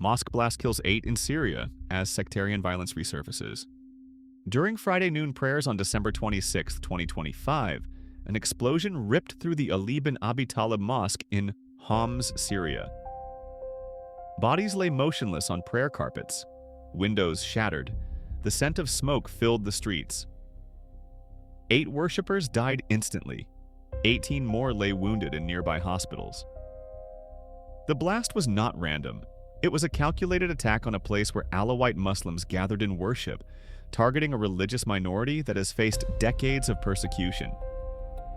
Mosque blast kills 8 in Syria as sectarian violence resurfaces. During Friday noon prayers on December 26, 2025, an explosion ripped through the Ali Bin Abi Talib Mosque in Homs, Syria. Bodies lay motionless on prayer carpets. Windows shattered. The scent of smoke filled the streets. 8 worshippers died instantly. 18 more lay wounded in nearby hospitals. The blast was not random. It was a calculated attack on a place where Alawite Muslims gathered in worship, targeting a religious minority that has faced decades of persecution.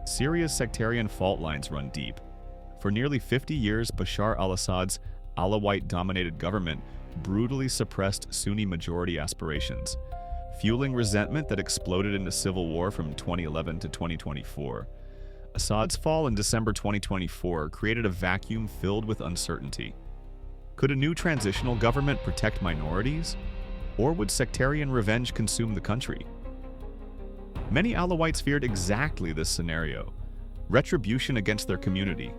Syria's sectarian fault lines run deep. For nearly 50 years, Bashar al-Assad's Alawite-dominated government brutally suppressed Sunni majority aspirations, fueling resentment that exploded into civil war from 2011 to 2024. Assad's fall in December 2024 created a vacuum filled with uncertainty. Could a new transitional government protect minorities? Or would sectarian revenge consume the country? Many Alawites feared exactly this scenario: retribution against their community.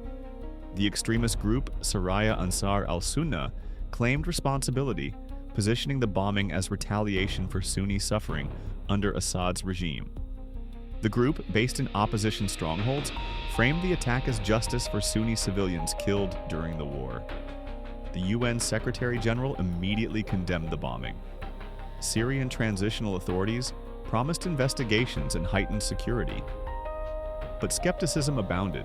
The extremist group Saraya Ansar al-Sunnah claimed responsibility, positioning the bombing as retaliation for Sunni suffering under Assad's regime. The group, based in opposition strongholds, framed the attack as justice for Sunni civilians killed during the war. The UN Secretary-General immediately condemned the bombing. Syrian transitional authorities promised investigations and heightened security. But skepticism abounded.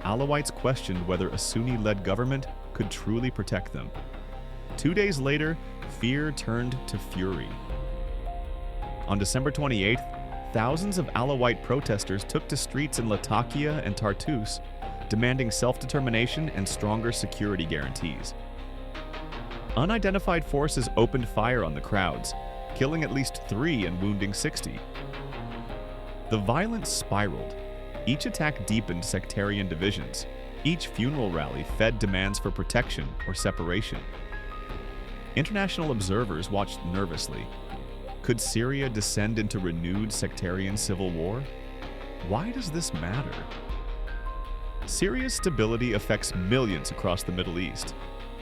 Alawites questioned whether a Sunni-led government could truly protect them. 2 days later, fear turned to fury. On December 28th, thousands of Alawite protesters took to streets in Latakia and Tartus, demanding self-determination and stronger security guarantees. Unidentified forces opened fire on the crowds, killing at least 3 and wounding 60. The violence spiraled. Each attack deepened sectarian divisions. Each funeral rally fed demands for protection or separation. International observers watched nervously. Could Syria descend into renewed sectarian civil war? Why does this matter? Syria's stability affects millions across the Middle East.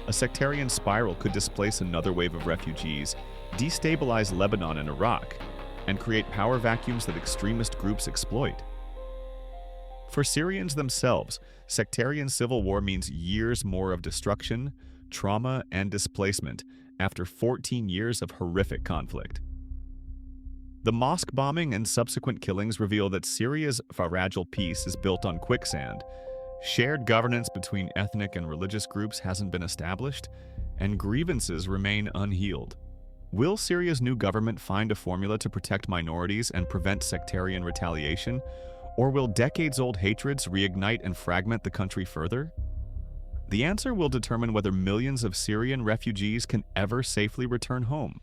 A sectarian spiral could displace another wave of refugees, destabilize Lebanon and Iraq, and create power vacuums that extremist groups exploit. For Syrians themselves, sectarian civil war means years more of destruction, trauma, and displacement after 14 years of horrific conflict. The mosque bombing and subsequent killings reveal that Syria's fragile peace is built on quicksand. Shared governance between ethnic and religious groups hasn't been established, and grievances remain unhealed. Will Syria's new government find a formula to protect minorities and prevent sectarian retaliation, or will decades-old hatreds reignite and fragment the country further? The answer will determine whether millions of Syrian refugees can ever safely return home.